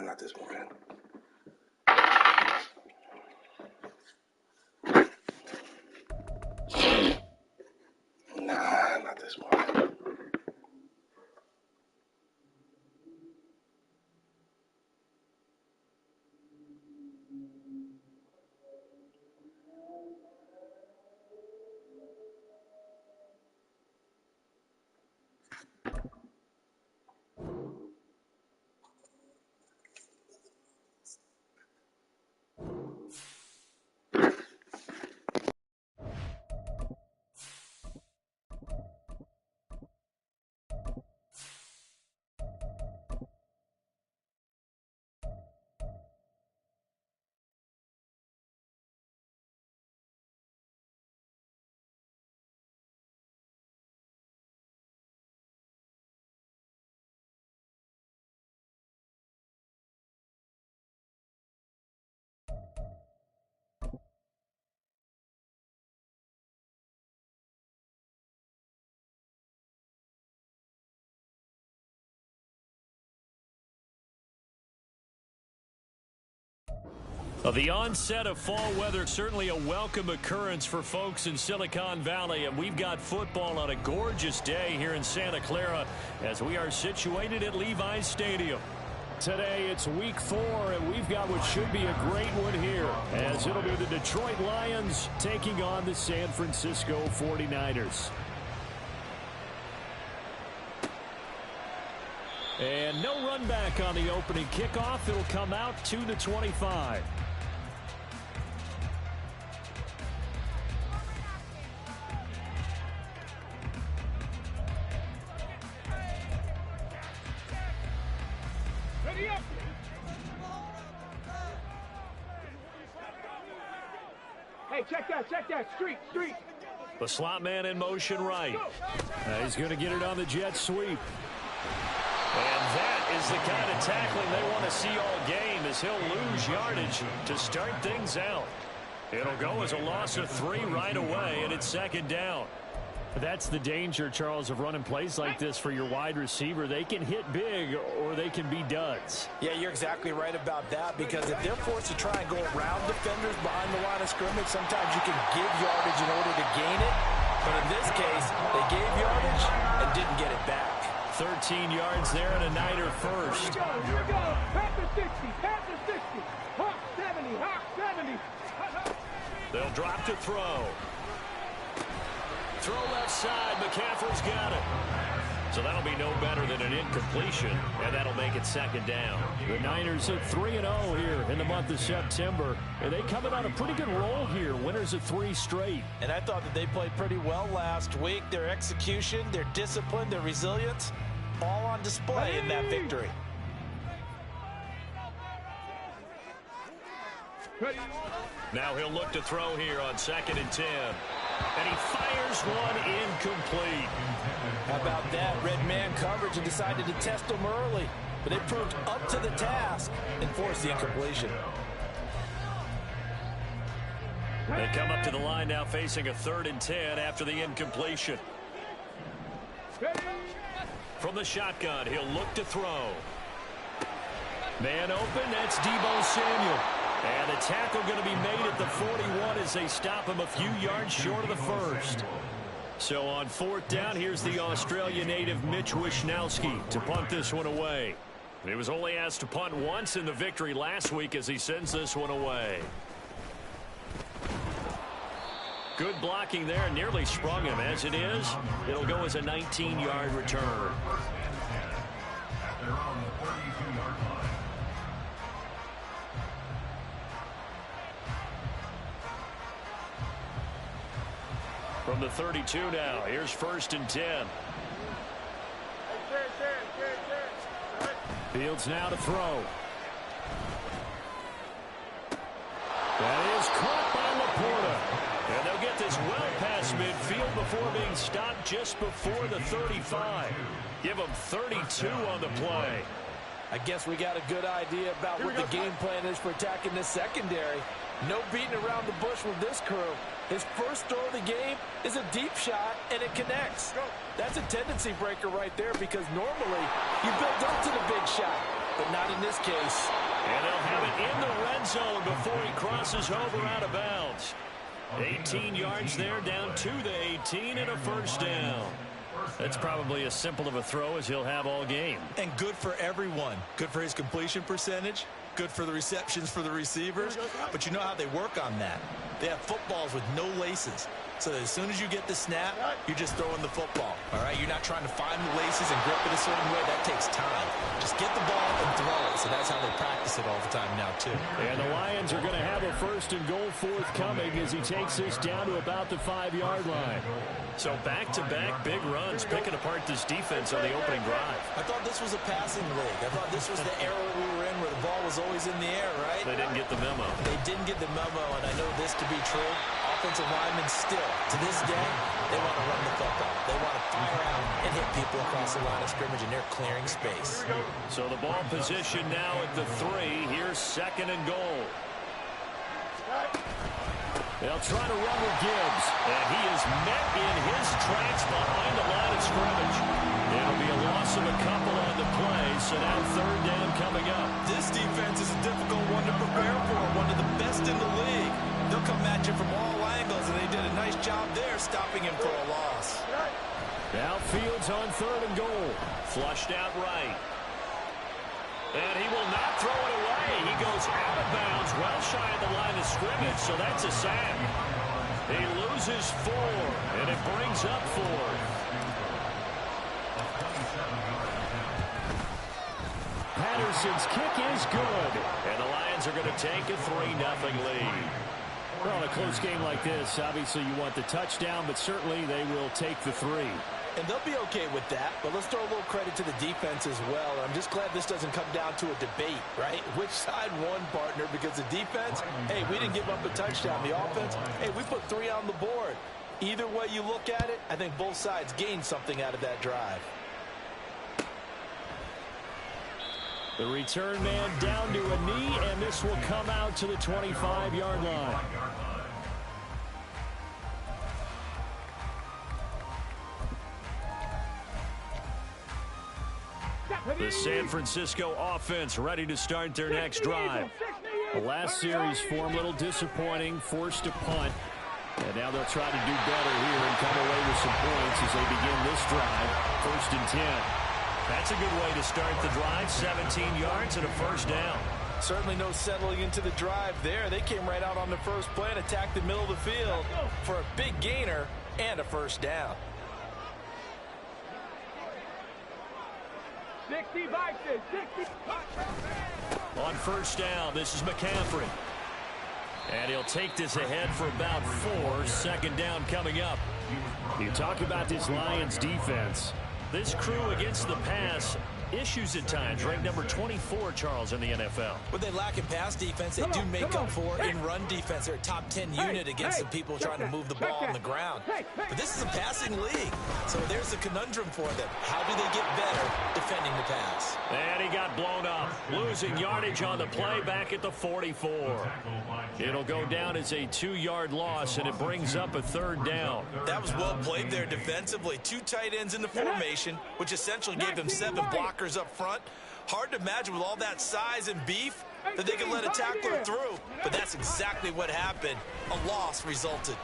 not this morning. Nah, not this morning. The onset of fall weather, certainly a welcome occurrence for folks in Silicon Valley, and we've got football on a gorgeous day here in Santa Clara as we are situated at Levi's Stadium. Today it's week 4, and we've got what should be a great one here, as it'll be the Detroit Lions taking on the San Francisco 49ers. And no run back on the opening kickoff. It'll come out to the 25. Hey, check that, street. The slot man in motion right. He's going to get it on the jet sweep. And that is the kind of tackling they want to see all game, as he'll lose yardage to start things out. It'll go as a loss of 3 right away, and it's second down. That's the danger, Charles, of running plays like this for your wide receiver. They can hit big or they can be duds. Yeah, you're exactly right about that, because if they're forced to try and go around defenders behind the line of scrimmage, sometimes you can give yardage in order to gain it. But in this case, they gave yardage and didn't get it back. 13 yards there and a Niner first. Here we go. Panther 60, Hawk 70. They'll drop to throw. Throw left side. McCaffrey's got it. So that'll be no better than an incompletion, and that'll make it second down. The Niners at 3-0 here in the month of September. And they coming on a pretty good roll here. Winners of 3 straight. And I thought that they played pretty well last week. Their execution, their discipline, their resilience, all on display in that victory. Now he'll look to throw here on 2nd and 10. And he fires one incomplete. How about that? Red man coverage and decided to test him early. But they proved up to the task and forced the incompletion. They come up to the line now facing a 3rd and 10 after the incompletion. From the shotgun, he'll look to throw. Man open, that's Deebo Samuel. And the tackle going to be made at the 41 as they stop him a few yards short of the first. So on 4th down, here's the Australian native Mitch Wishnowsky to punt this one away. He was only asked to punt once in the victory last week as he sends this one away. Good blocking there, nearly sprung him. As it is, it'll go as a 19-yard return. From the 32 now, here's 1st and 10. Fields now to throw. That is caught by Laporta. And they'll get this well past midfield before being stopped just before the 35. Give them 32 on the play. I guess we got a good idea about what the game plan is for attacking this secondary. No beating around the bush with this crew. His first throw of the game is a deep shot, and it connects. That's a tendency breaker right there, because normally you build up to the big shot. but not in this case. And they'll have it in the red zone before he crosses over out of bounds. 18 yards there, down to the 18, and a first down. That's probably as simple of a throw as he'll have all game. And good for everyone. Good for his completion percentage. Good for the receptions for the receivers. But you know how they work on that. They have footballs with no laces. So that as soon as you get the snap, you're just throwing the football. All right? You're not trying to find the laces and grip it a certain way. That takes time. Just get the ball and throw it. So that's how they practice it all the time now, too. And the Lions are going to have a first and goal forthcoming as he takes this down to about the 5-yard line. So back-to-back big runs, picking apart this defense on the opening drive. I thought this was a passing league. I thought this was the era we were in where the ball was always in the air, right? They didn't get the memo. They didn't get the memo, and I know this to be true. Offensive linemen still, to this day, they want to run the football. They want to fire out and hit people across the line of scrimmage, and they're clearing space. So the ball position now at the 3. Here's second and goal. They'll try to run with Gibbs, and he is met in his tracks behind the line of scrimmage. It'll be a loss of a couple on the play, so now third down coming up. This defense is a difficult one to prepare for, one of the best in the league. They'll come at you from all angles, and they did a nice job there stopping him for a loss. Now Fields on third and goal. Flushed out right. And he will not throw it away. He goes out of bounds, well shy of the line of scrimmage, so that's a sack. He loses 4, and it brings up 4. Patterson's kick is good, and the Lions are going to take a 3-0 lead. Well, in a close game like this, obviously you want the touchdown, but certainly they will take the 3. And they'll be okay with that, but let's throw a little credit to the defense as well. I'm just glad this doesn't come down to a debate, right? Which side won, partner? Because the defense, hey, we didn't give up a touchdown. The offense, hey, we put 3 on the board. Either way you look at it, I think both sides gained something out of that drive. The return man down to a knee, and this will come out to the 25-yard line. The San Francisco offense ready to start their next drive. The last series for them, a little disappointing, forced to punt. And now they'll try to do better here and come away with some points as they begin this drive. 1st and 10. That's a good way to start the drive. 17 yards and a first down. Certainly no settling into the drive there. They came right out on the first play and attacked the middle of the field for a big gainer and a first down. 60 boxes, 60. On first down, this is McCaffrey. And he'll take this ahead for about 4. Second down coming up. You talk about this Lions defense. This crew against the pass, issues at times. Ranked number 24, Charles, in the NFL. But they lack in pass defense. They do make up for in run defense. They're a top 10 unit against the people trying to move the ball on the ground. But this is a passing league. So there's a conundrum for them. How do they get better defending the pass? And he got blown up. Losing yardage on the play back at the 44. It'll go down as a 2-yard loss, and it brings up a third down. That was well played there defensively. 2 tight ends in the formation, which essentially gave them 7 blockers up front. Hard to imagine with all that size and beef that they could let a tackler through. But that's exactly what happened. A loss resulted.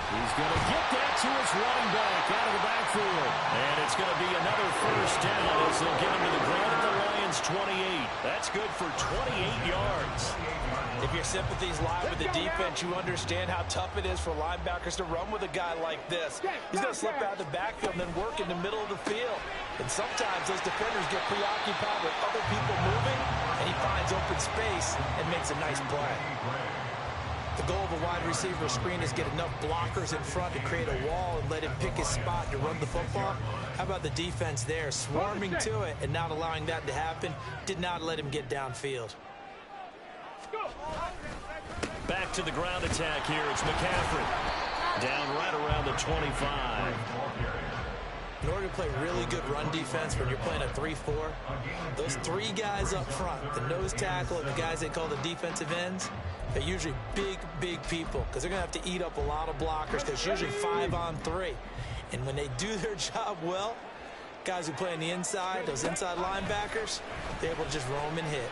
He's going to get that to his running back out of the backfield. And it's going to be another first down as they'll get him to the ground at the Lions' 28. That's good for 28 yards. If your sympathies lie with the defense, you understand how tough it is for linebackers to run with a guy like this. He's going to slip out of the backfield and then work in the middle of the field. And sometimes those defenders get preoccupied with other people moving, and he finds open space and makes a nice play. The goal of a wide receiver screen is get enough blockers in front to create a wall and let him pick his spot to run the football. How about the defense there, swarming to it and not allowing that to happen? Did not let him get downfield. Back to the ground attack here. It's McCaffrey. Down right around the 25. In order to play really good run defense when you're playing a 3-4, those 3 guys up front, the nose tackle and the guys they call the defensive ends, they're usually big people because they're going to have to eat up a lot of blockers because it's usually 5 on 3. And when they do their job well, Guys who play on the inside, those inside linebackers, they're able to just roam and hit.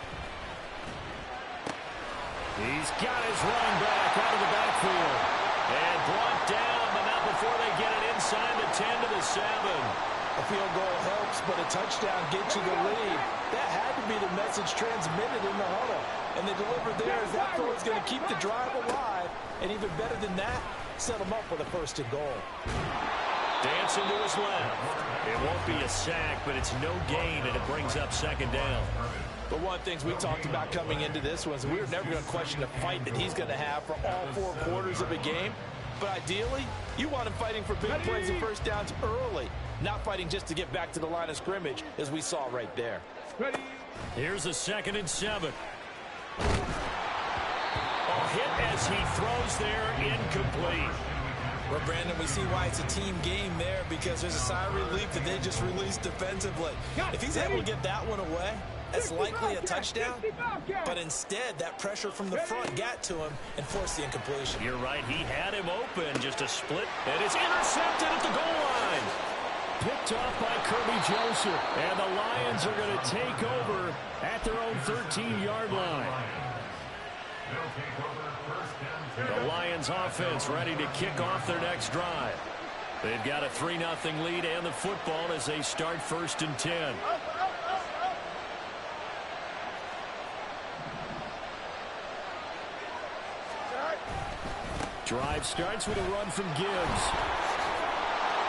He's got his running back out of the backfield. And brought down, but not before they get it inside the 10 to the 7. A field goal helps, but a touchdown gets you the lead. That had to be the message transmitted in the huddle. And they delivered there as that throw is going to keep the drive alive. And even better than that, set them up with a 1st and goal. Dancing to his left. It won't be a sack, but it's no gain, and it brings up 2nd down. But one of the things we talked about coming into this was we were never going to question the fight that he's going to have for all 4 quarters of a game. But ideally, you want him fighting for big plays and 1st downs early, not fighting just to get back to the line of scrimmage, as we saw right there. Here's a 2nd and 7. A hit as he throws there, incomplete. Well, Brandon, we see why it's a team game there, because there's a sigh of relief that they just released defensively. If he's able to get that one away, that's likely a touchdown. But instead, that pressure from the front got to him and forced the incompletion. You're right. He had him open. Just a split. And it's intercepted at the goal line. Picked off by Kirby Joseph. And the Lions are going to take over at their own 13-yard line. The Lions offense ready to kick off their next drive. They've got a 3-0 lead and the football as they start 1st and 10. Drive starts with a run from Gibbs.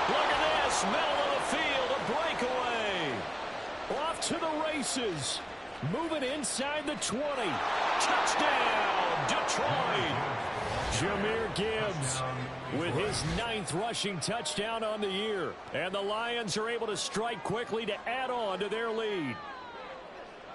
Look at this, middle of the field, a breakaway. Off to the races. Moving inside the 20. Touchdown, Detroit. Jahmyr Gibbs with his 9th rushing touchdown on the year. And the Lions are able to strike quickly to add on to their lead.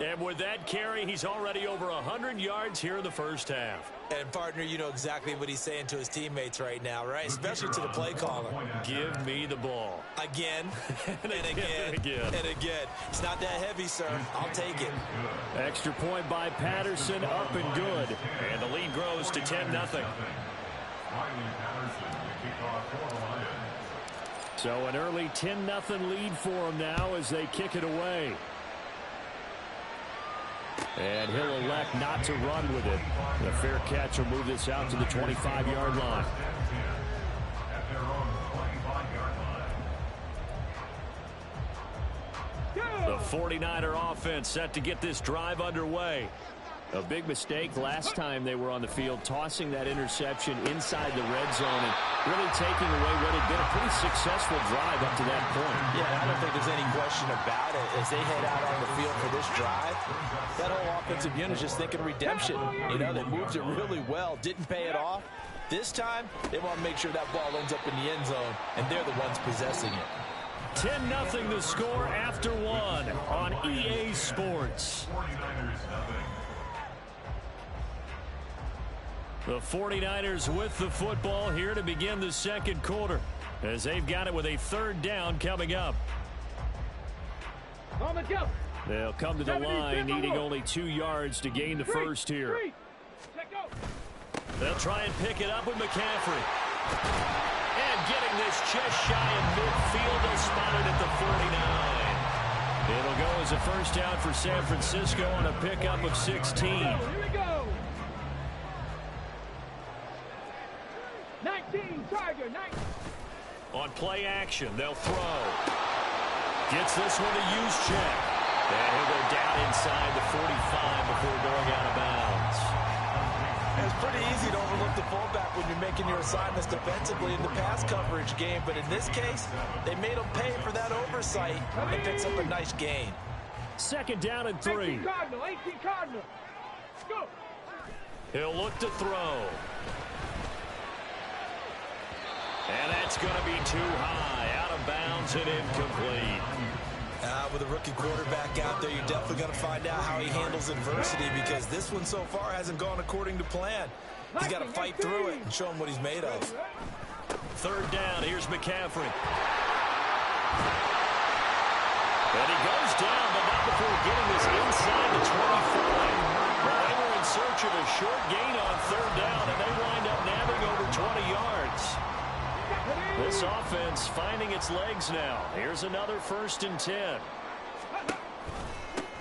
And with that carry, he's already over 100 yards here in the 1st half. And, partner, you know exactly what he's saying to his teammates right now, right? Especially to the play caller. Give me the ball. Again, and again, and again. It's not that heavy, sir. I'll take it. Extra point by Patterson, up and good. And the lead grows to 10-0. So an early 10-0 lead for them now as they kick it away. And he'll elect not to run with it. The fair catch will move this out to the 25-yard line. The 49er offense set to get this drive underway. A big mistake last time they were on the field, tossing that interception inside the red zone and really taking away what had been a pretty successful drive up to that point. Yeah, I don't think there's any question about it. As they head out on the field for this drive, that whole offensive unit is just thinking redemption. You know, they moved it really well, didn't pay it off. This time, they want to make sure that ball ends up in the end zone, and they're the ones possessing it. 10-0 the score after one on EA Sports. The 49ers with the football here to begin the 2nd quarter as they've got it with a 3rd down coming up. They'll come to the line needing only 2 yards to gain the first here. They'll try and pick it up with McCaffrey. And getting this just shy of midfield, they'll spot it at the 49. It'll go as a 1st down for San Francisco on a pickup of 16. Here we go. 19, Tiger, 19. On play action, they'll throw. Gets this one to Juszczyk. And he'll go down inside the 45 before going out of bounds. It's pretty easy to overlook the fullback when you're making your assignments defensively in the pass coverage game. But in this case, they made him pay for that oversight and picks up a nice gain. 2nd down and 3. 18 Cardinal. Go. He'll look to throw. And that's going to be too high. Out of bounds and incomplete. With a rookie quarterback out there, you're definitely going to find out how he handles adversity, because this one so far hasn't gone according to plan. He's got to fight through it and show him what he's made of. 3rd down. Here's McCaffrey. And he goes down, but not before getting this inside the 25. Well, they were in search of a short gain on 3rd down, and they wind up nabbing over 20 yards. This offense finding its legs now. Here's another 1st and 10.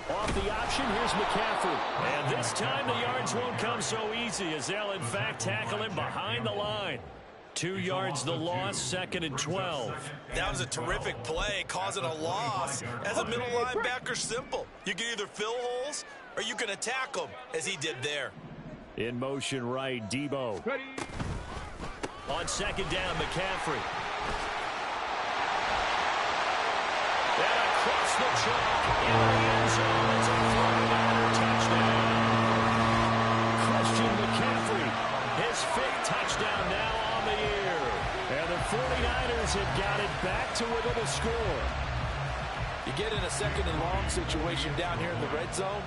Off the option, here's McCaffrey. And this time the yards won't come so easy as they'll in fact tackle him behind the line. 2 yards the loss, 2nd and 12. That was a terrific play, causing a loss. As a middle linebacker, simple. You can either fill holes or you can attack them, as he did there. In motion right, Debo. On 2nd down, McCaffrey. And across the chalk in the end zone. It's a 49er touchdown. Christian McCaffrey, his 5th touchdown now on the year. And the 49ers have got it back to within a score. You get in a 2nd and long situation down here in the red zone.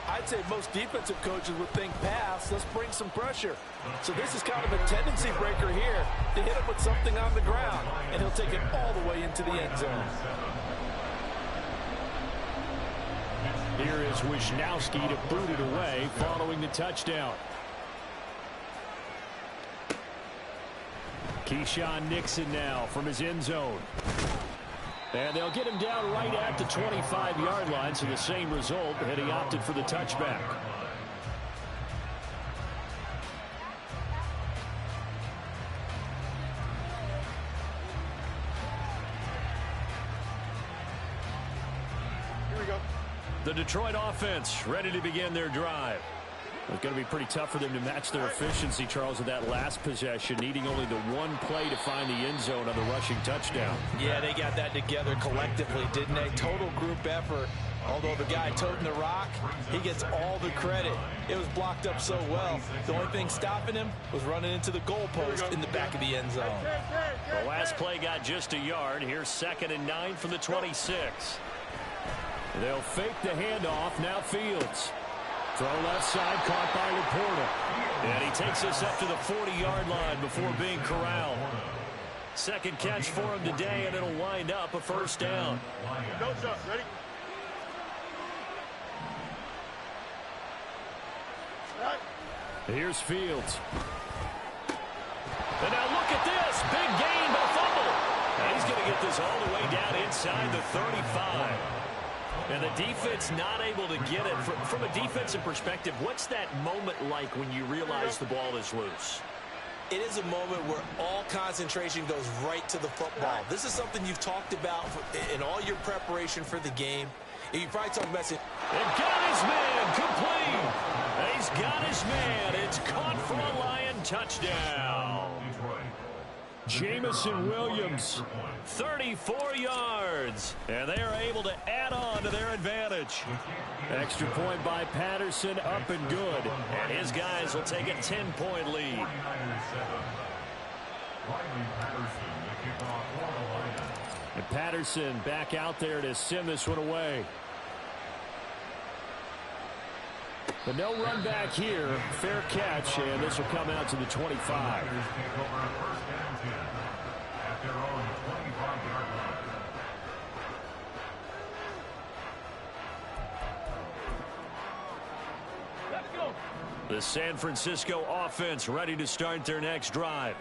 I'd say most defensive coaches would think pass, let's bring some pressure. So this is kind of a tendency breaker here to hit him with something on the ground, and he'll take it all the way into the end zone. Here is Wisnowski to boot it away following the touchdown. Keyshawn Nixon now from his end zone. And they'll get him down right at the 25-yard line, so the same result, and he opted for the touchback. Here we go. The Detroit offense ready to begin their drive. It's going to be pretty tough for them to match their efficiency, Charles, with that last possession, needing only the one play to find the end zone on the rushing touchdown. Yeah, they got that together collectively, didn't they? Total group effort. Although the guy toting the rock, he gets all the credit. It was blocked up so well. The only thing stopping him was running into the goalpost in the back of the end zone. The last play got just a yard. Here's 2nd and 9 from the 26. They'll fake the handoff. Now Fields. Throw left side, caught by Laporta. And he takes us up to the 40-yard line before being corralled. 2nd catch for him today, and it'll wind up a 1st down. Go, Chuck. Ready? Here's Fields. And now look at this. Big gain, but fumble. And he's going to get this all the way down inside the 35. And the defense not able to get it. From a defensive perspective, what's that moment like when you realize the ball is loose? It is a moment where all concentration goes right to the football. This is something you've talked about in all your preparation for the game. You probably talk about it. And got his man, complete. He's got his man. It's caught for a Lion touchdown. Jamison Williams, 34 yards. And they are able to add on to their advantage. Extra point by Patterson, up and good. And his guys will take a 10-point lead. And Patterson back out there to send this one away. But no run back here. Fair catch, and this will come out to the 25. The San Francisco offense ready to start their next drive.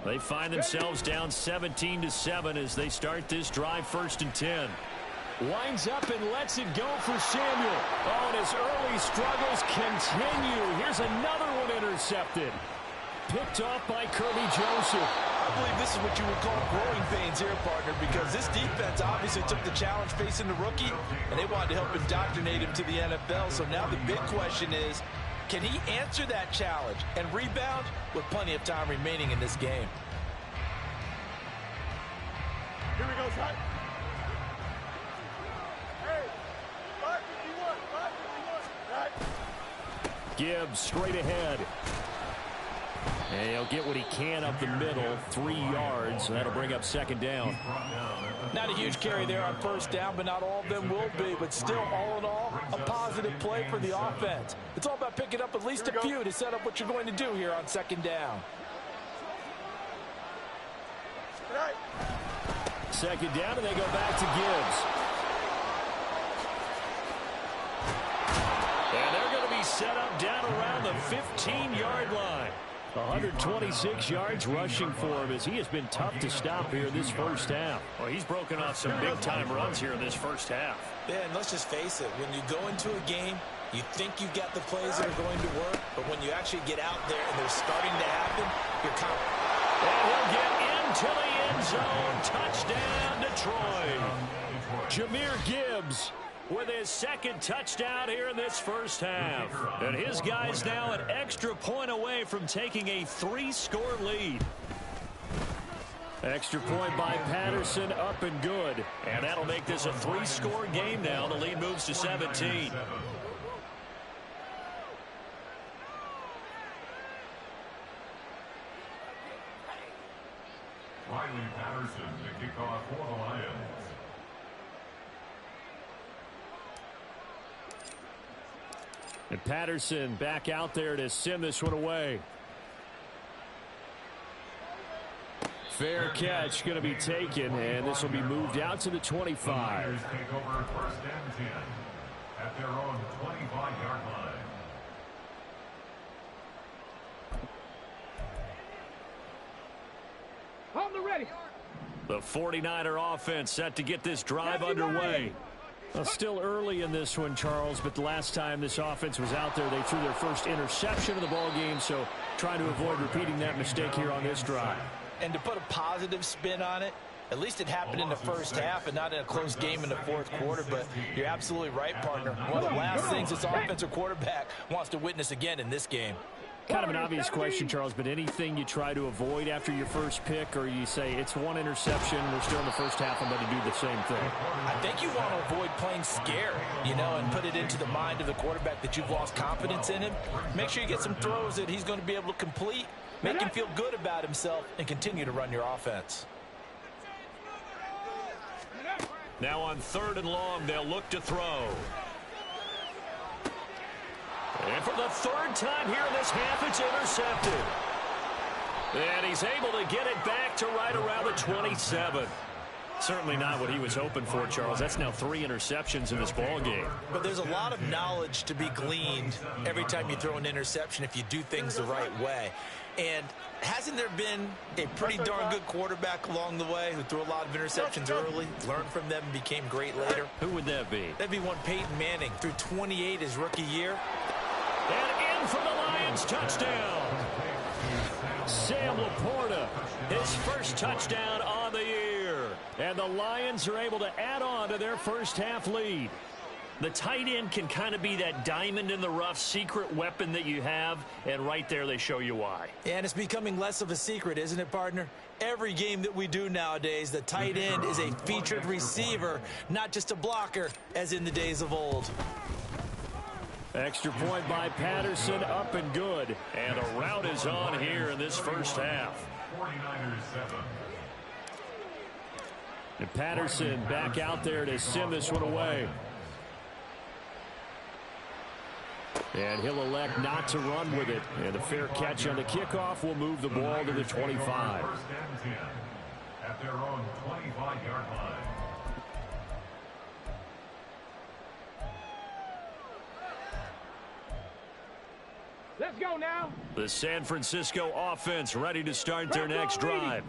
They find themselves down 17-7 as they start this drive, 1st and 10. Winds up and lets it go for Samuel. Oh, and his early struggles continue. Here's another one intercepted. Picked off by Kirby Joseph. I believe this is what you would call growing pains here, partner, because this defense obviously took the challenge facing the rookie, and they wanted to help indoctrinate him to the NFL. So now the big question is, can he answer that challenge and rebound with plenty of time remaining in this game? Here we go, Chuck. Hey, 551, 551. Right. Gibbs straight ahead. And he'll get what he can up the middle, 3 yards, and that'll bring up 2nd down. Not a huge carry there on 1st down, but not all of them will be. But still, all in all, a positive play for the offense. It's all about picking up at least a few to set up what you're going to do here on 2nd down. 2nd down, and they go back to Gibbs. And they're going to be set up down around the 15-yard line. 126 yards rushing for him as he has been tough to stop here in this first half. Well, he's broken off some big-time runs here in this first half. Yeah, and let's just face it. When you go into a game, you think you've got the plays that are going to work, but when you actually get out there and they're starting to happen, you're confident. And he'll get into the end zone. Touchdown, Detroit. Jahmyr Gibbs with his second touchdown here in this first half. And his guys now an extra point away from taking a 3-score lead. Extra point by Patterson, up and good. And that'll make this a 3-score game now. The lead moves to 17. Riley Patterson to kick off for the Lions. And Patterson back out there to send this one away. Fair catch going to be taken, and this will be moved out to the 25. The Niners take over 1st and 10 at their own 25-yard line. On the ready. The 49er offense set to get this drive underway. Well, still early in this one, Charles, but the last time this offense was out there, they threw their first interception of the ball game, so trying to avoid repeating that mistake here on this drive. And to put a positive spin on it, at least it happened in the first half and not in a close game in the fourth quarter, but you're absolutely right, partner. One of the last things this offensive quarterback wants to witness again in this game. Kind of an obvious question, Charles, but anything you try to avoid after your first pick, or you say it's one interception, we're still in the first half, I'm going to do the same thing? I think you want to avoid playing scary, and put it into the mind of the quarterback that you've lost confidence in him. Make sure you get some throws that he's going to be able to complete, make him feel good about himself, and continue to run your offense. Now on 3rd and long, they'll look to throw. And for the 3rd time here in this half, it's intercepted. And he's able to get it back to right around the 27. Certainly not what he was hoping for, Charles. That's now 3 interceptions in this ball game. But there's a lot of knowledge to be gleaned every time you throw an interception if you do things the right way. And hasn't there been a pretty darn good quarterback along the way who threw a lot of interceptions early, learned from them, and became great later? Who would that be? That'd be one Peyton Manning, threw 28 his rookie year. And in for the Lions, touchdown. Sam Laporta, his first touchdown on the year. And the Lions are able to add on to their first half lead. The tight end can kind of be that diamond in the rough secret weapon that you have, and right there they show you why. And it's becoming less of a secret, isn't it, partner? Every game that we do nowadays, the tight end is a featured receiver, not just a blocker, as in the days of old. Extra point by Patterson, up and good. And a rout is on here in this first half. 49ers 7. And Patterson back out there to send this one away. And he'll elect not to run with it. And a fair catch on the kickoff will move the ball to the 25. 1st and 10 at their own 25-yard line. Let's go now. The San Francisco offense ready to start their next drive.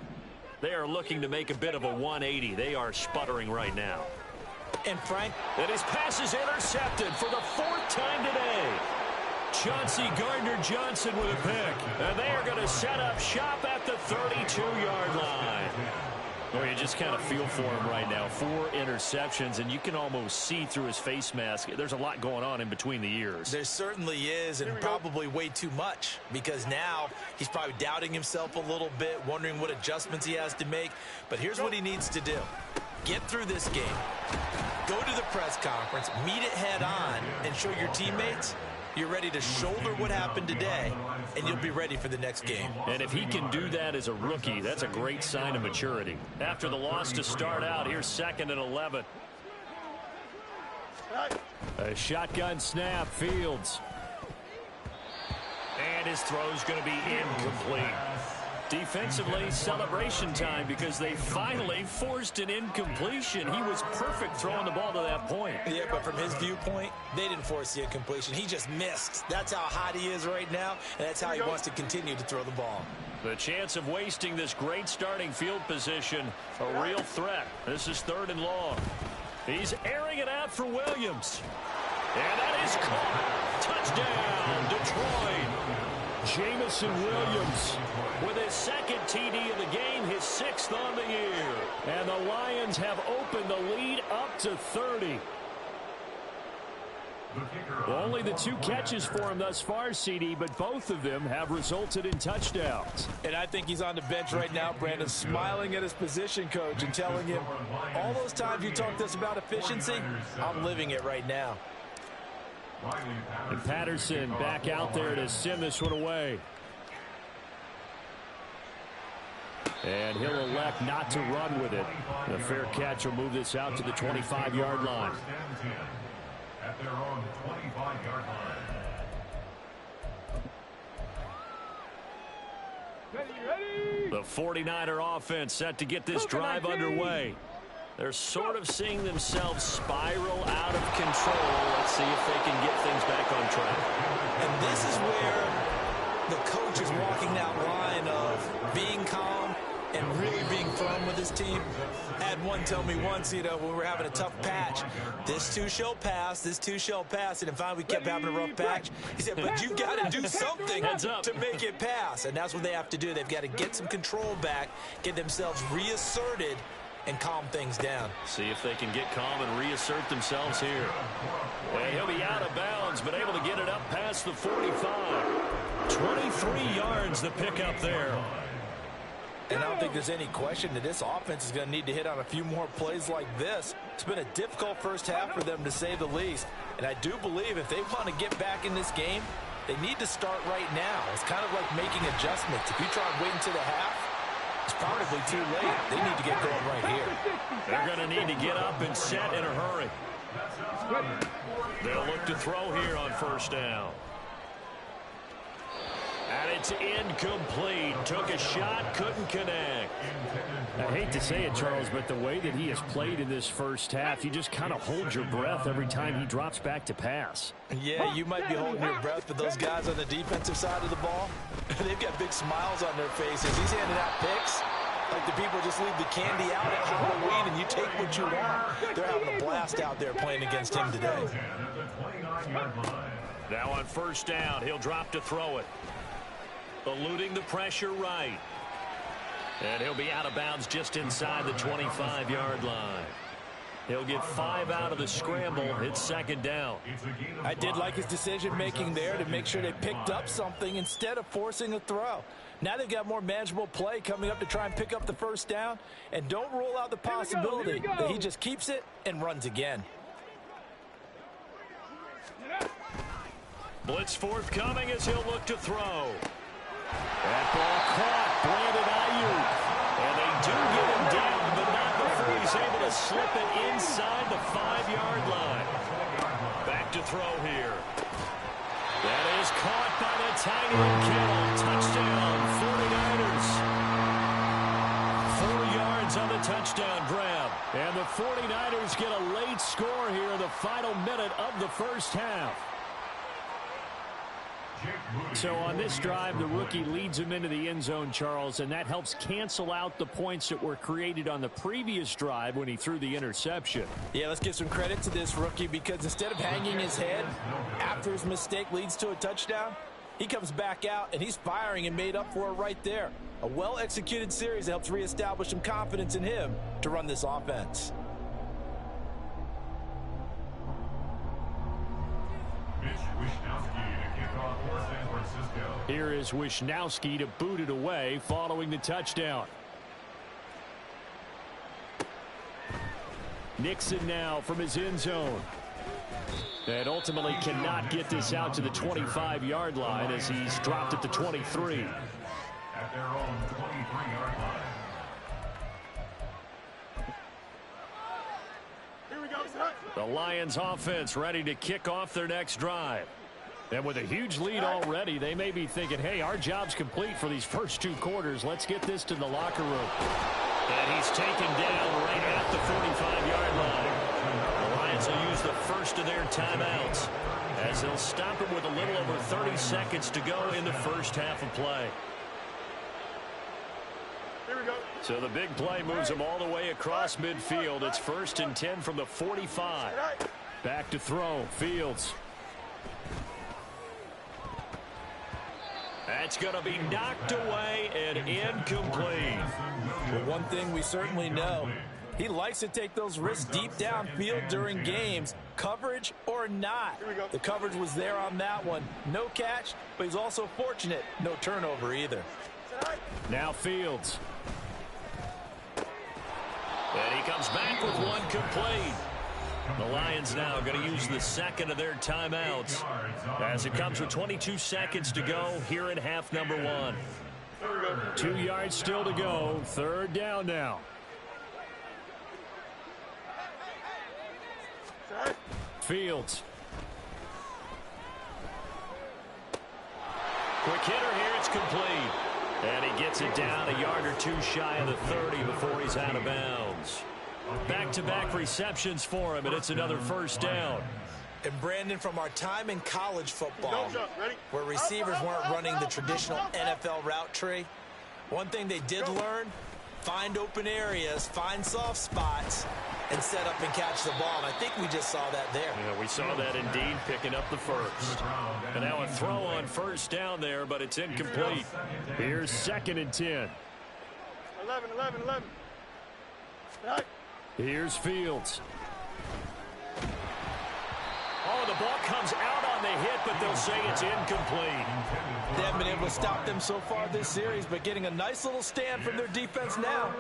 They are looking to make a bit of a 180. They are sputtering right now. And Frank, and his pass is intercepted for the 4th time today. Chauncey Gardner-Johnson with a pick. And they are going to set up shop at the 32-yard line. Well, you just kind of feel for him right now. 4 interceptions, and you can almost see through his face mask. There's a lot going on in between the ears. There certainly is, and probably way too much, because now he's probably doubting himself a little bit, wondering what adjustments he has to make. But here's what he needs to do. Get through this game. Go to the press conference, meet it head on, and show your teammates you're ready to shoulder what happened today, and you'll be ready for the next game. And if he can do that as a rookie, that's a great sign of maturity. After the loss to start out, here's 2nd and 11. A shotgun snap, Fields. And his throw's going to be incomplete. Defensively, celebration time because they finally forced an incompletion. He was perfect throwing the ball to that point. Yeah, but from his viewpoint, they didn't force the incompletion. He just missed. That's how hot he is right now, and that's how he wants to continue to throw the ball. The chance of wasting this great starting field position, a real threat. This is 3rd and long. He's airing it out for Williams. And that is caught. Touchdown, Detroit. Jamison Williams with his 2nd TD of the game, his 6th on the year. And the Lions have opened the lead up to 30. Only the 2 catches for him thus far, CD, but both of them have resulted in touchdowns. And I think he's on the bench right now, Brandon, smiling at his position coach and telling him, all those times you talked to us about efficiency, I'm living it right now. And Patterson back out there to send this one away. And he'll elect not to run with it. The fair catch will move this out to the 25-yard line. At their own 25-yard line. Ready. The 49er offense set to get this drive underway. They're sort of seeing themselves spiral out of control. Let's see if they can get things back on track. And this is where the coach is walking that line of being calm and really being firm with his team. I had one tell me once, when we were having a tough patch, this too shall pass, this too shall pass. And finally we kept having a rough patch. He said, but you've got to do something to make it pass. And that's what they have to do. They've got to get some control back, get themselves reasserted, and calm things down. See if they can get calm and reassert themselves here. And he'll be out of bounds, but able to get it up past the 45. 23 yards the pickup there. And I don't think there's any question that this offense is going to need to hit on a few more plays like this. It's been a difficult first half for them, to say the least. And I do believe if they want to get back in this game, they need to start right now. It's kind of like making adjustments. If you try and wait until the half, it's probably too late. They need to get going right here. They're going to need to get up and set in a hurry. They'll look to throw here on 1st down. And it's incomplete. Took a shot, couldn't connect. I hate to say it, Charles, but the way that he has played in this first half, you just kind of hold your breath every time he drops back to pass. Yeah, you might be holding your breath, but those guys on the defensive side of the ball, they've got big smiles on their faces. He's handing out picks like the people just leave the candy out at Halloween and you take what you want. They're having a blast out there playing against him today. Now on 1st down, he'll drop to throw it. Eluding the pressure right. And he'll be out of bounds just inside the 25-yard line. He'll get 5 out of the scramble. It's 2nd down. I did like his decision-making there to make sure they picked up something instead of forcing a throw. Now they've got more manageable play coming up to try and pick up the 1st down. And don't rule out the possibility that he just keeps it and runs again. Blitz forthcoming as he'll look to throw. That ball caught. Brandon Ayuk. And they do get him down, but not before he's able to slip it inside the 5-yard line. Back to throw here. That is caught by the tight end Kittle. Touchdown, 49ers. 4 yards on the touchdown grab. And the 49ers get a late score here in the final minute of the first half. So on this drive, the rookie leads him into the end zone, Charles, and that helps cancel out the points that were created on the previous drive when he threw the interception. Yeah, let's give some credit to this rookie because instead of hanging his head after his mistake leads to a touchdown, he comes back out and he's firing and made up for it right there. A well-executed series that helps reestablish some confidence in him to run this offense. Here is Wishnowski to boot it away following the touchdown. Nixon now from his end zone. And ultimately cannot get this out to the 25-yard line as he's dropped at the 23. At their own 23-yard line. The Lions offense ready to kick off their next drive. And with a huge lead already, they may be thinking, hey, our job's complete for these first 2 quarters. Let's get this to the locker room. And he's taken down right at the 45-yard line. The Lions will use the first of their timeouts as they'll stop him with a little over 30 seconds to go in the first half of play. Here we go. So the big play moves him all the way across midfield. It's 1st and 10 from the 45. Back to throw. Fields. That's going to be knocked away and incomplete. Well, one thing we certainly know, he likes to take those risks deep downfield during games, coverage or not. The coverage was there on that one. No catch, but he's also fortunate. No turnover either. Now Fields. And he comes back with one complete. The Lions now going to use the second of their timeouts as it comes with 22 seconds to go here in half number 1. 2 yards still to go. 3rd down now. Fields. Quick hitter here. It's complete. And he gets it down a yard or 2 shy of the 30 before he's out of bounds. Back-to-back receptions for him, and it's another 1st down. And Brandon, from our time in college football, where receivers weren't running the traditional NFL route tree, one thing they did learn, find open areas, find soft spots, and set up and catch the ball. And I think we just saw that there. Yeah, we saw that indeed, picking up the first. And now a throw on 1st down there, but it's incomplete. Here's 2nd and 10. 11. Here's Fields. Oh, the ball comes out on the hit, but they'll say it's incomplete. They haven't been able to stop them so far this series, but getting a nice little stand from their defense now.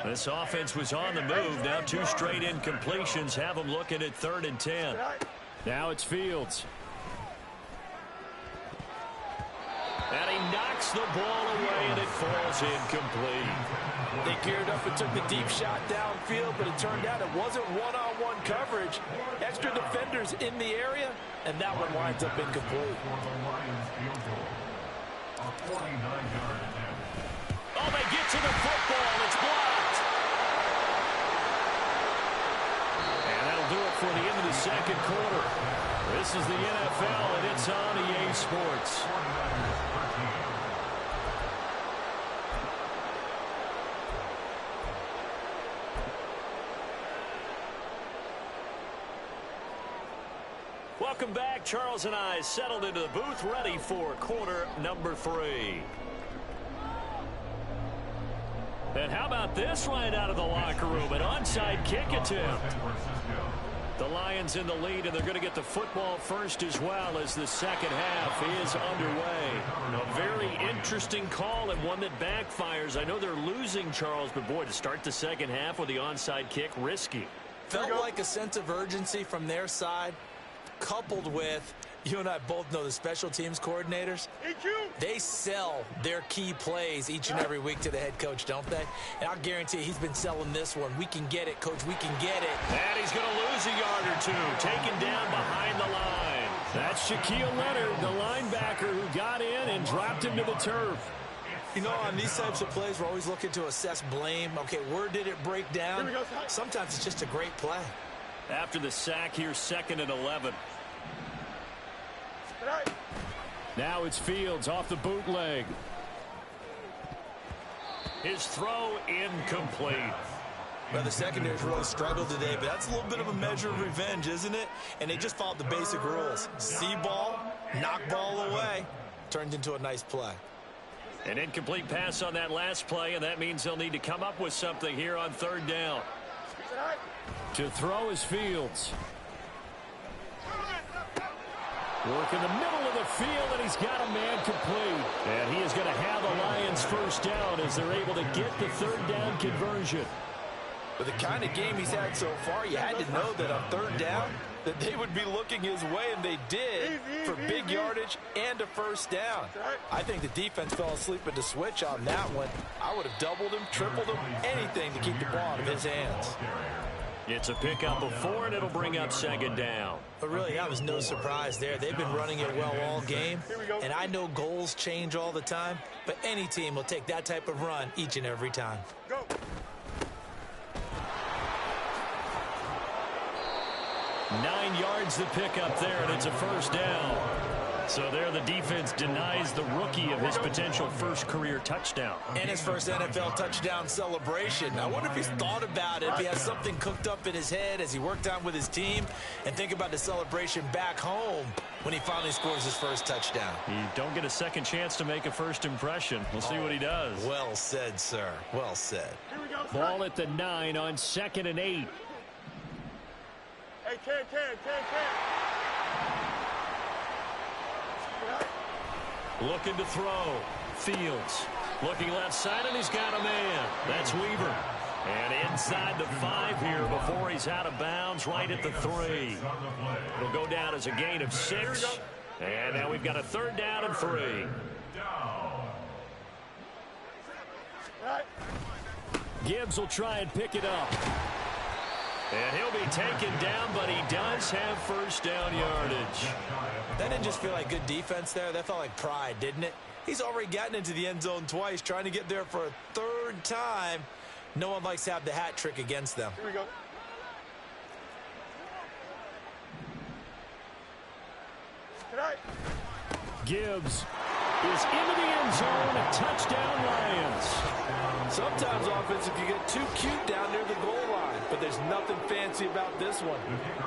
This offense was on the move. Now 2 straight incompletions have them looking at 3rd and 10. Now it's Fields. And he knocks the ball away, and it falls incomplete. They geared up and took the deep shot downfield, but it turned out it wasn't one-on-one coverage. Extra defenders in the area, and that one winds up incomplete. Oh, they get to the football. It's blocked. And that'll do it for the end of the 2nd quarter. This is the NFL, and it's on EA Sports. Welcome back. Charles and I settled into the booth, ready for quarter number 3. And how about this right out of the locker room? An onside kick attempt. The Lions in the lead, and they're going to get the football first as well as the second half is underway. A very interesting call and one that backfires. I know they're losing, Charles, but boy, to start the second half with the onside kick, risky. Felt like a sense of urgency from their side, coupled with, you and I both know the special teams coordinators, they sell their key plays each and every week to the head coach, don't they? And I'll guarantee he's been selling this one. We can get it, coach. We can get it. And he's going to lose a yard or 2, taken down behind the line. That's Shaquille Leonard, the linebacker who got in and dropped him to the turf. You know, on these types of plays, we're always looking to assess blame. Okay, where did it break down? Sometimes it's just a great play. After the sack, here's 2nd and 11. Now it's Fields off the bootleg. His throw incomplete. Well, the secondary's really struggled today, but that's a little bit of a measure of revenge, isn't it? And they just followed the basic rules. See ball, knock ball away. Turned into a nice play. An incomplete pass on that last play, and that means they'll need to come up with something here on 3rd down. To throw is Fields. Work in the middle of the field, and he's got a man complete. And he is going to have the Lions first down as they're able to get the 3rd down conversion. With the kind of game he's had so far, you had to know that on 3rd down, that they would be looking his way, and they did, for big yardage and a first down. I think the defense fell asleep at the switch on that one. I would have doubled him, tripled him, anything to keep the ball out of his hands. It's a pickup of 4, and it'll bring up second down. But really, that was no surprise there. They've been running it well all game. And I know goals change all the time, but any team will take that type of run each and every time. Go. 9 yards the pickup there, and it's a first down. So there the defense denies the rookie of his potential first career touchdown. And his first NFL touchdown celebration. I wonder if he's thought about it, if he has something cooked up in his head as he worked on with his team, and think about the celebration back home when he finally scores his first touchdown. You don't get a second chance to make a first impression. We'll see what he does. Well said, sir. Well said. Here we go. Ball at the 9 on 2nd and 8. Hey, can. Looking to throw. Fields. Looking left side, and he's got a man. That's Weaver. And inside the 5 here before he's out of bounds, right at the 3. It'll go down as a gain of 6. And now we've got a 3rd down and 3. Gibbs will try and pick it up. And he'll be taken down, but he does have first down yardage. That didn't just feel like good defense there. That felt like pride, didn't it? He's already gotten into the end zone twice, trying to get there for a 3rd time. No one likes to have the hat trick against them. Here we go. Gibbs is into the end zone. Touchdown, Lions. Sometimes offense, if you get too cute down near the goal line, but there's nothing fancy about this one.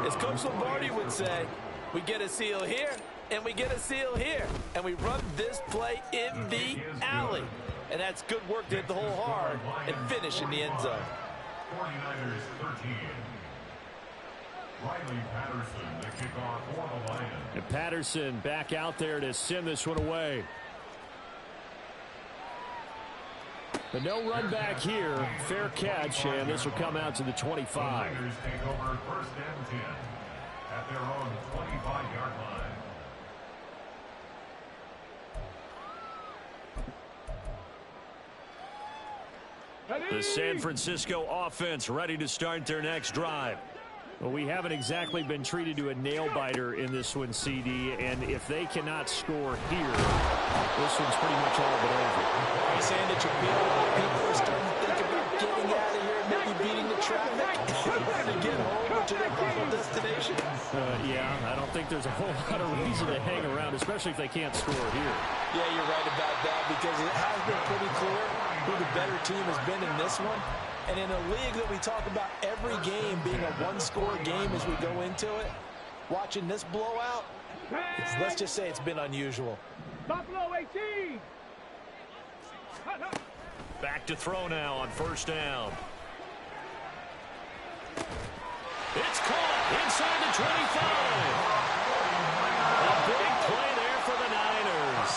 As Coach Lombardi would say, we get a seal here, and we get a seal here, and we run this play in the alley. And that's good work to hit the hole hard and finish in the end zone. 49ers 13. Riley Patterson, the kickoff for the Lions. And Patterson back out there to send this one away. But no run back here. Fair catch, and this will come out to the 25. The Niners take over 1st and 10 at their own 25-yard line. The San Francisco offense ready to start their next drive. Well, we haven't exactly been treated to a nail-biter in this one, CD, and if they cannot score here, this one's pretty much all but over. Are you saying that you're feeling like people are starting to think about getting out of here, maybe beating the traffic to get home or to their final destination? Yeah, I don't think there's a whole lot of reason to hang around, especially if they can't score here. Yeah, you're right about that, because it has been pretty clear who the better team has been in this one. And in a league that we talk about every game being a one-score game as we go into it, watching this blowout, let's just say it's been unusual. Buffalo 18. Back to throw now on 1st down. It's caught inside the 25. A big play there for the Niners.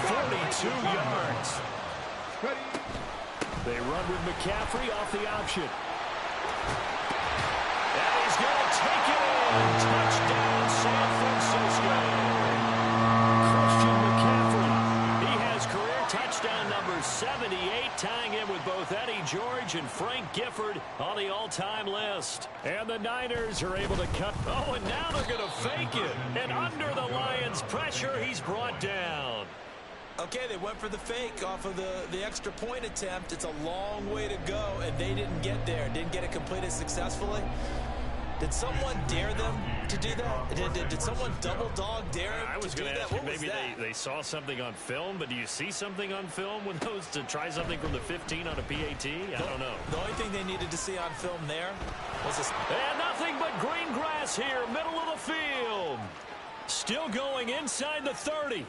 42 yards. They run with McCaffrey off the option. And he's going to take it in. Touchdown, San Francisco. Christian McCaffrey. He has career touchdown number 78, tying him with both Eddie George and Frank Gifford on the all-time list. And the Niners are able to cut. Oh, and now they're going to fake it. And under the Lions' pressure, he's brought down. Okay, they went for the fake off of the extra point attempt. It's a long way to go, and they didn't get there. Didn't get it completed successfully. Did someone dare them to do that? Did someone double dog dare them I was to do going to that? ask you, What was maybe that? they saw something on film, but do you see something on film with those to try something from the 15 on a PAT? I don't know. The only thing they needed to see on film there was this. And nothing but green grass here, middle of the field. Still going inside the 30.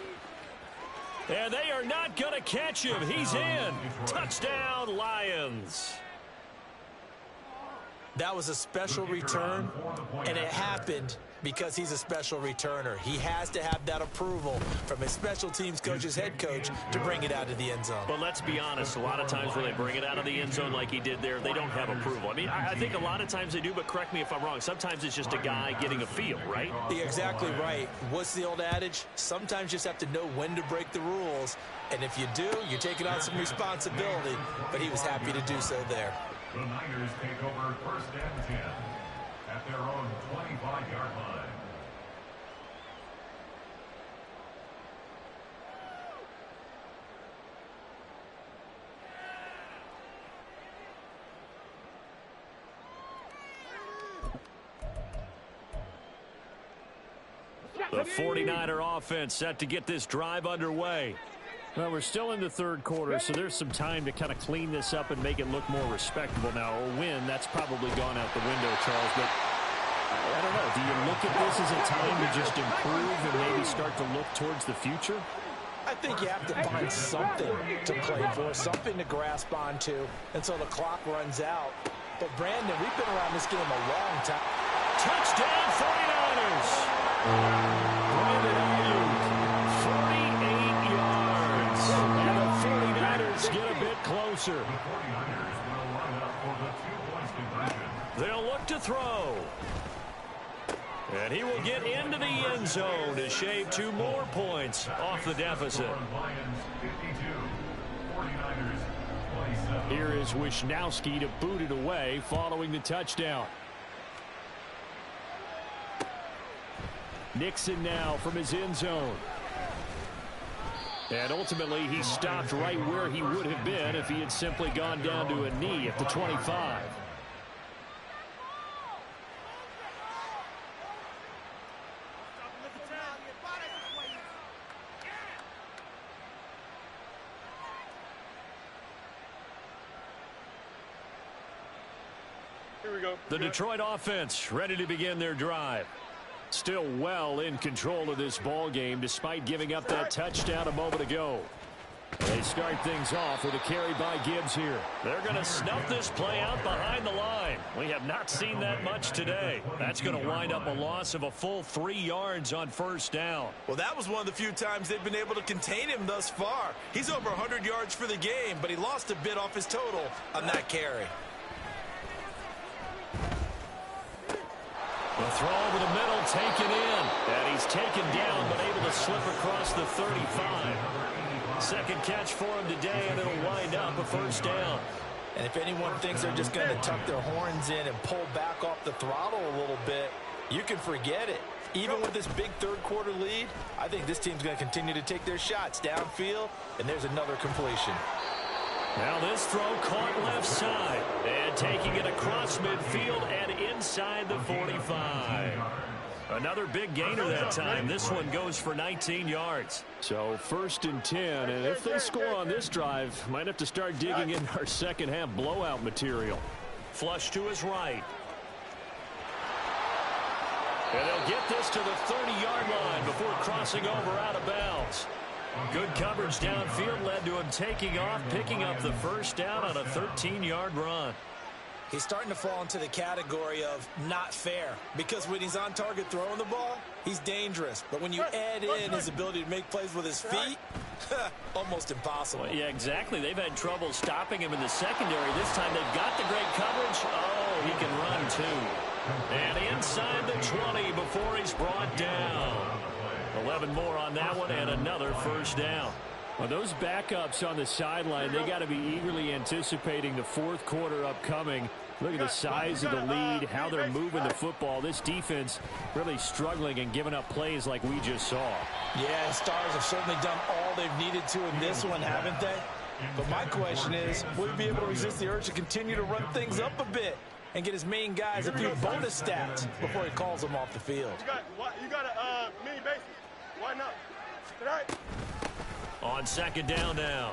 And they are not going to catch him. He's in. Touchdown, Lions. That was a special return, and it happened because he's a special returner. He has to have that approval from his special teams coach, his head coach, to bring it out of the end zone. But let's be honest, a lot of times when they bring it out of the end zone like he did there, they don't have approval. I mean, I think a lot of times they do, but correct me if I'm wrong. Sometimes it's just a guy getting a feel, right? You're exactly right. What's the old adage? Sometimes you just have to know when to break the rules. And if you do, you're taking on some responsibility. But he was happy to do so there. The Niners take over 1st and 10 at their own 25-yard line. The 49er offense set to get this drive underway. Well, we're still in the third quarter, so there's some time to kind of clean this up and make it look more respectable. Now, a win, that's probably gone out the window, Charles, but I don't know. Do you look at this as a time to just improve and maybe start to look towards the future? I think you have to find something to play for, something to grasp onto until the clock runs out. But, Brandon, we've been around this game a long time. Touchdown, 49ers! Brandon Ayuk, 48 yards. And the 49ers get a bit closer. The 49ers will line up for the 2-point conversion. They'll look to throw. And he will get into the end zone to shave 2 more points off the deficit. Lions 52, 49ers 27. Here is Wisnowski to boot it away following the touchdown. Nixon now from his end zone. And ultimately, he stopped right where he would have been if he had simply gone down to a knee at the 25. Here we go. The Detroit offense ready to begin their drive. Still well in control of this ball game despite giving up that touchdown a moment ago. They start things off with a carry by Gibbs here. They're going to snuff this play out behind the line. We have not seen that much today. That's going to wind up a loss of a full 3 yards on 1st down. Well, that was one of the few times they've been able to contain him thus far. He's over 100 yards for the game, but he lost a bit off his total on that carry. The throw over the middle, taken in. And he's taken down, but able to slip across the 35. Second catch for him today, and it'll wind up a 1st down. And if anyone thinks they're just going to tuck their horns in and pull back off the throttle a little bit, you can forget it. Even with this big third-quarter lead, I think this team's going to continue to take their shots downfield, and there's another completion. Now this throw caught left side, and taking it across midfield and inside the 45. Another big gainer that time. This one goes for 19 yards. So 1st and 10, and if they score on this drive, might have to start digging in our second-half blowout material. Flush to his right. And they'll get this to the 30-yard line before crossing over out of bounds. Good coverage downfield led to him taking off, picking up the 1st down on a 13-yard run. He's starting to fall into the category of not fair, because when he's on target throwing the ball, he's dangerous. But when you add in his ability to make plays with his feet, almost impossible. Well, yeah, exactly. They've had trouble stopping him in the secondary. This time they've got the great coverage. Oh, he can run too. And inside the 20 before he's brought down. 11 more on that one and another 1st down. Well, those backups on the sideline, they got to be eagerly anticipating the 4th quarter upcoming. Look at the size of the lead, how they're moving the football. This defense really struggling and giving up plays like we just saw. Yeah, Stars have certainly done all they've needed to in this one, haven't they? But my question is, will he be able to resist the urge to continue to run things up a bit and get his main guys a few bonus stats before he calls them off the field? You got a mini basis. Why not? Tonight. On 2nd down now,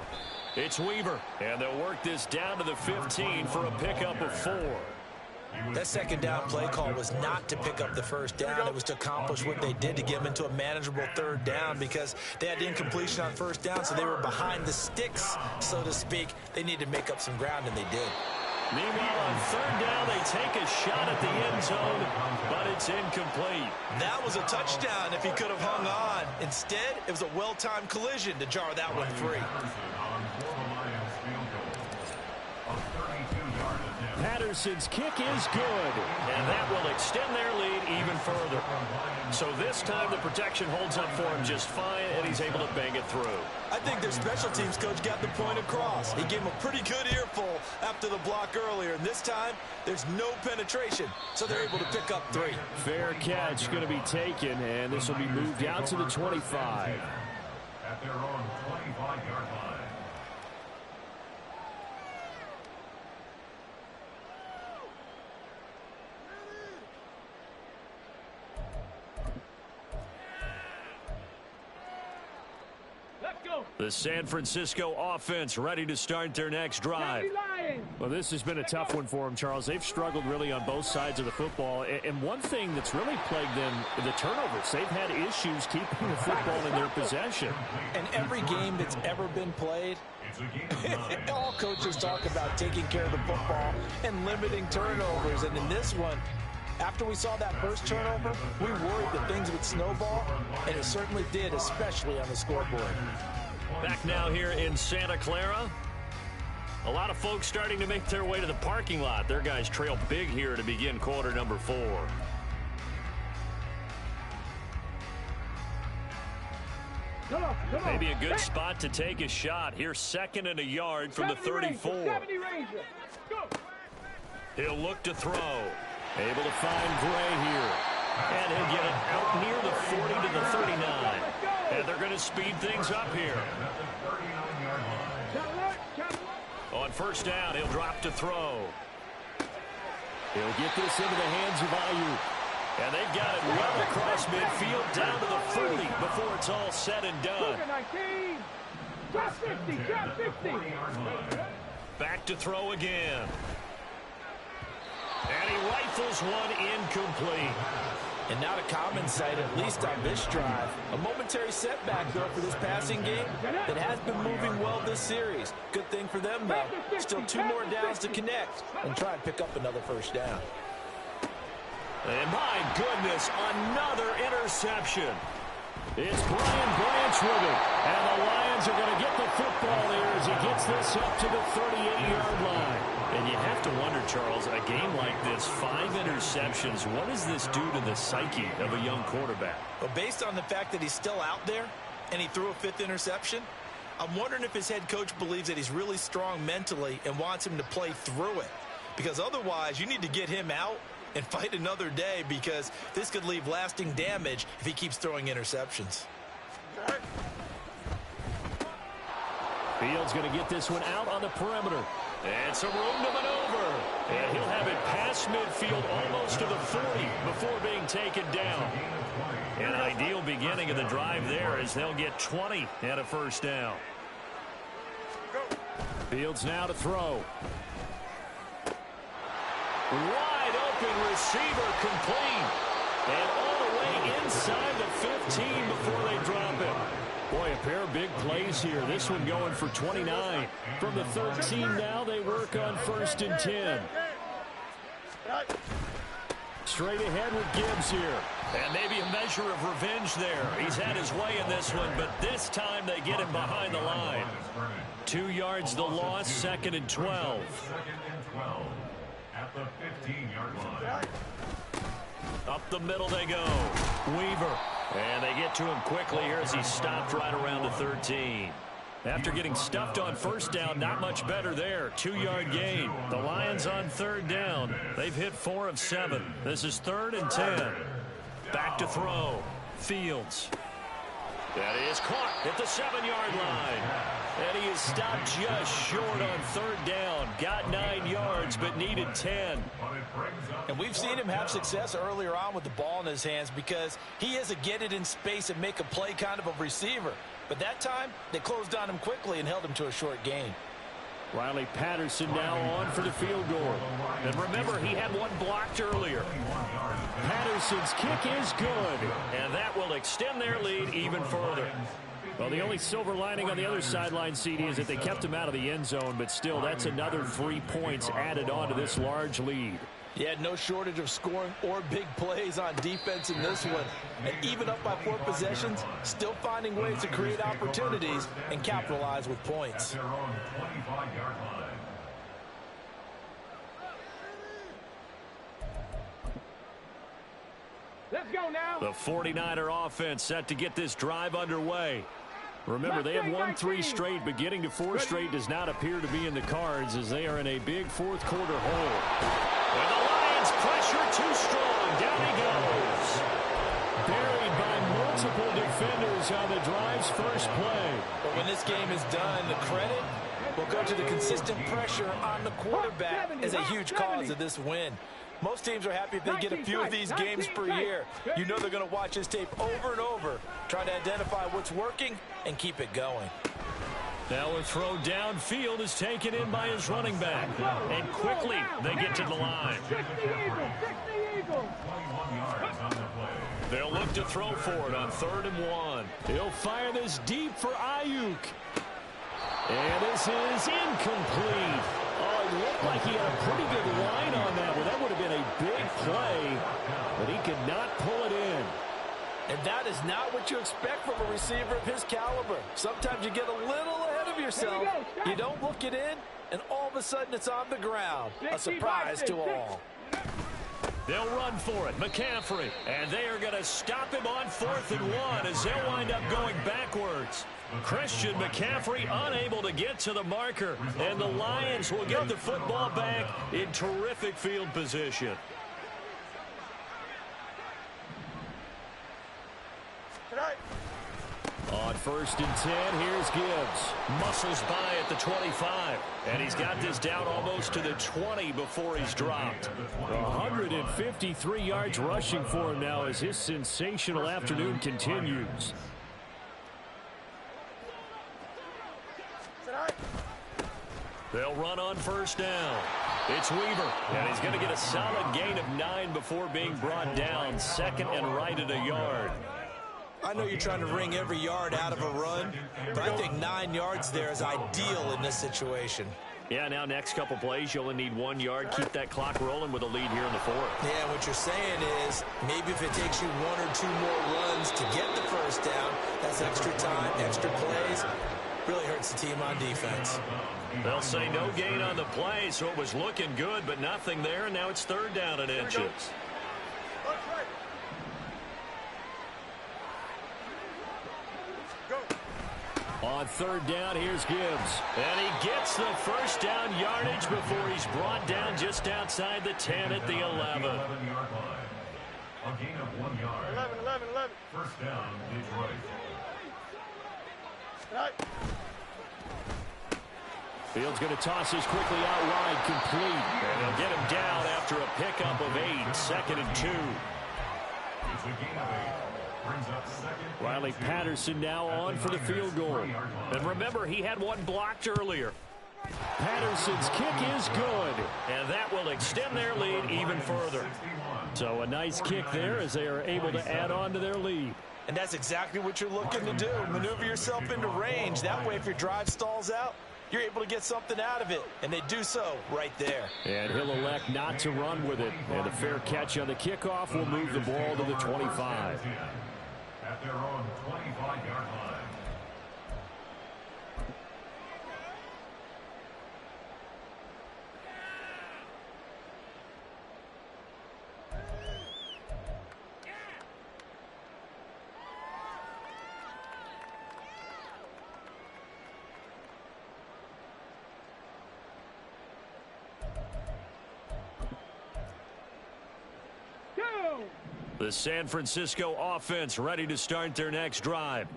it's Weaver. And they'll work this down to the 15 for a pickup of 4. That 2nd down play call was not to pick up the 1st down. It was to accomplish what they did to get them into a manageable 3rd down, because they had incompletion on 1st down, so they were behind the sticks, so to speak. They needed to make up some ground, and they did. Meanwhile, on 3rd down, they take a shot at the end zone, but it's incomplete. That was a touchdown if he could have hung on. Instead, it was a well-timed collision to jar that one free. Patterson's kick is good, and that will extend their lead even further. So this time the protection holds up for him just fine, and he's able to bang it through. I think their special teams coach got the point across. He gave him a pretty good earful after the block earlier, and this time there's no penetration, so they're able to pick up 3. Fair catch going to be taken, and this will be moved out to the 25. At their own 25-yard line. The San Francisco offense ready to start their next drive. Well, this has been a tough one for them, Charles. They've struggled really on both sides of the football. And one thing that's really plagued them, the turnovers. They've had issues keeping the football in their possession. And every game that's ever been played, all coaches talk about taking care of the football and limiting turnovers. And in this one, after we saw that first turnover, we worried that things would snowball, and it certainly did, especially on the scoreboard. Back now here in Santa Clara. A lot of folks starting to make their way to the parking lot. Their guys trail big here to begin quarter number 4. Maybe a good spot to take a shot. Here's 2nd and a yard from the 34. He'll look to throw. Able to find Gray here. And he'll get it out near the 40 to the 39. And they're going to speed things up here. On first down, he'll drop to throw. He'll get this into the hands of Ayuk. And they've got it well across midfield down to the 40 before it's all said and done. Back to throw again. And he rifles one incomplete. And not a common sight, at least on this drive. A momentary setback, though, for this passing game that has been moving well this series. Good thing for them, though. Still 2 more downs to connect and try and pick up another first down. And my goodness, another interception. It's Brian Branch with it. And the Lions are going to get the football here as he gets this up to the 38-yard line. And you have to wonder, Charles, a game like this, 5 interceptions, what does this do to the psyche of a young quarterback? Well, based on the fact that he's still out there and he threw a 5th interception, I'm wondering if his head coach believes that he's really strong mentally and wants him to play through it. Because otherwise, you need to get him out and fight another day, because this could leave lasting damage if he keeps throwing interceptions. Fields going to get this one out on the perimeter. And some room to maneuver. And he'll have it past midfield almost to the 40 before being taken down. An ideal beginning of the drive there as they'll get 20 and a first down. Fields now to throw. Wide open receiver complete. And all the way inside the 15 before they drop it. Boy, a pair of big plays here. This one going for 29. From the 13 now, they work on 1st and 10. Straight ahead with Gibbs here. And maybe a measure of revenge there. He's had his way in this one, but this time they get him behind the line. 2 yards the loss, 2nd and 12. 2nd and 12 at the 15-yard line. Up the middle they go. Weaver. And they get to him quickly here as he stopped right around the 13. After getting stuffed on first down, not much better there. 2-yard gain. The Lions on 3rd down. They've hit 4 of 7. This is 3rd and 10. Back to throw. Fields. That is caught at the 7-yard line. And he is stopped just short on 3rd down. Got 9 yards, but needed 10. And we've seen him have success earlier on with the ball in his hands because he is a get it in space and make a play kind of a receiver. But that time, they closed on him quickly and held him to a short gain. Riley Patterson now on for the field goal. And remember, he had one blocked earlier. Patterson's kick is good. And that will extend their lead even further. Well, the only silver lining on the other sideline, CD, is that they kept him out of the end zone. But still, that's another 3 points added on to this large lead. Yeah, no shortage of scoring or big plays on defense in this one. And even up by 4 possessions, still finding ways to create opportunities and capitalize with points. At their own 25-yard line. go now. The 49er offense set to get this drive underway. Remember, they have won 3 straight, but getting to 4 straight does not appear to be in the cards as they are in a big fourth quarter hole. And the Lions pressure too strong. Down he goes. Buried by multiple defenders on the drive's first play. But when this game is done, the credit will go to the consistent pressure on the quarterback as a huge cause of this win. Most teams are happy if they get a few of these games per year. You know they're going to watch this tape over and over, trying to identify what's working and keep it going. Now a throw downfield is taken in by his running back. And quickly they get to the line. They'll look to throw for it on 3rd and 1. He'll fire this deep for Ayuk. And this is incomplete. Oh, it looked like he had a pretty good line on that one. That would have been a big play, but he could not pull it in. And that is not what you expect from a receiver of his caliber. Sometimes you get a little ahead of yourself. You don't look it in, and all of a sudden it's on the ground. A surprise to all. They'll run for it. McCaffrey. And they are going to stop him on 4th and 1 as they'll wind up going backwards. Christian McCaffrey unable to get to the marker. And the Lions will get the football back in terrific field position. On 1st and 10, here's Gibbs. Muscles by at the 25. And he's got this down almost to the 20 before he's dropped. 153 yards rushing for him now as his sensational afternoon continues. They'll run on 1st down. It's Weaver, and he's going to get a solid gain of 9 before being brought down. 2nd and right at a yard. I know you're trying to wring every yard out of a run, but I think 9 yards there is ideal in this situation. Yeah, now next couple plays, you only need 1 yard. Keep that clock rolling with a lead here in the 4th. Yeah, what you're saying is maybe if it takes you 1 or 2 more runs to get the 1st down, that's extra time, extra plays. Really hurts the team on defense. They'll say no gain on the play, so it was looking good, but nothing there, and now it's 3rd down and inches. On 3rd down, here's Gibbs. And he gets the 1st down yardage before he's brought down just outside the 10 at the 11. 11-yard line. A gain of 1 yard. 11. 1st down, Detroit. Field's going to toss this quickly out wide, complete. And he'll get him down after a pickup of 8, 2nd and 2. It's a gain of 8. Brings up 2nd. Riley Patterson now on for the field goal. And remember, he had one blocked earlier. Patterson's kick is good. And that will extend their lead even further. So a nice kick there as they are able to add on to their lead. And that's exactly what you're looking to do. Maneuver yourself into range. That way, if your drive stalls out, you're able to get something out of it. And they do so right there. And he'll elect not to run with it. And a fair catch on the kickoff will move the ball to the 25. At their own 25-yard line. The San Francisco offense ready to start their next drive.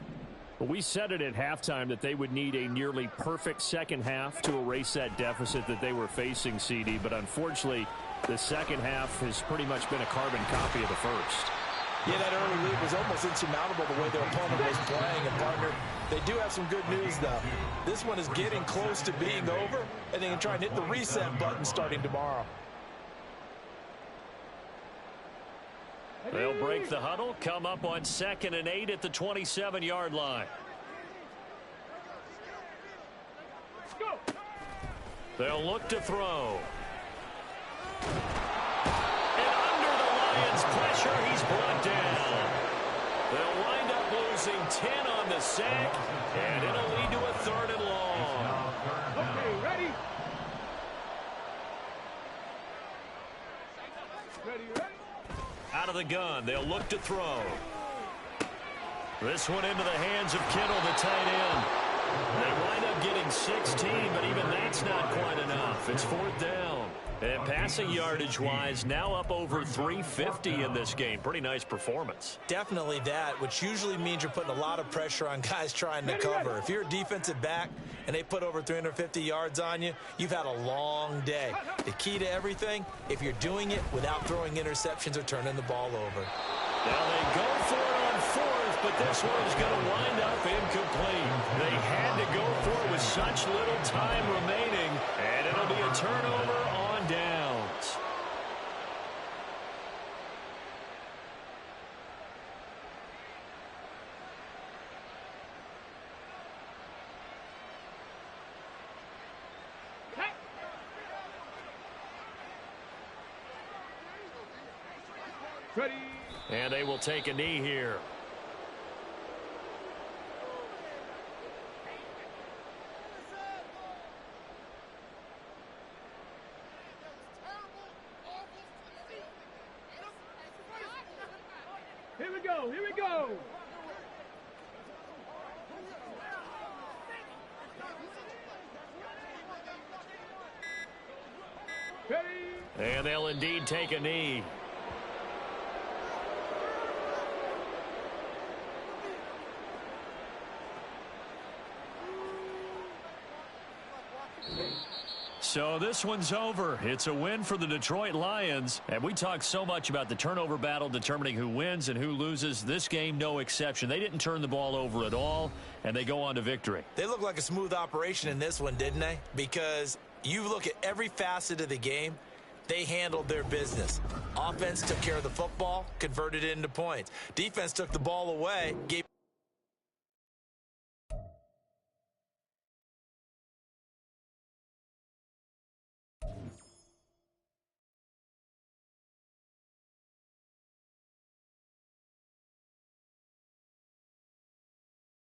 Well, we said it at halftime that they would need a nearly perfect second half to erase that deficit that they were facing, CD. But unfortunately, the second half has pretty much been a carbon copy of the first. Yeah, that early lead was almost insurmountable the way their opponent was playing. And, partner, they do have some good news, though. This one is getting close to being over, and they can try and hit the reset button starting tomorrow. They'll break the huddle, come up on 2nd and 8 at the 27-yard line. They'll look to throw. And under the Lions' pressure, he's brought down. They'll wind up losing 10 on the sack, and it'll lead to a 3rd and long. Okay, ready? Ready? Out of the gun, they'll look to throw. This one into the hands of Kittle, the tight end. They wind up getting 16, but even that's not quite enough. It's 4th down. And passing yardage-wise, now up over 350 in this game. Pretty nice performance. Definitely that, which usually means you're putting a lot of pressure on guys trying to cover. If you're a defensive back and they put over 350 yards on you, you've had a long day. The key to everything, if you're doing it without throwing interceptions or turning the ball over. Now they go for it on 4th, but this one's going to wind up incomplete. They had to go for it with such little time remaining, and it'll be a turnover on downs. Ready. And they will take a knee here. Here we go. Here we go. Ready. And they'll indeed take a knee. So this one's over. It's a win for the Detroit Lions. And we talked so much about the turnover battle determining who wins and who loses. This game, no exception. They didn't turn the ball over at all, and they go on to victory. They look like a smooth operation in this one, didn't they? Because you look at every facet of the game, they handled their business. Offense took care of the football, converted it into points. Defense took the ball away, gave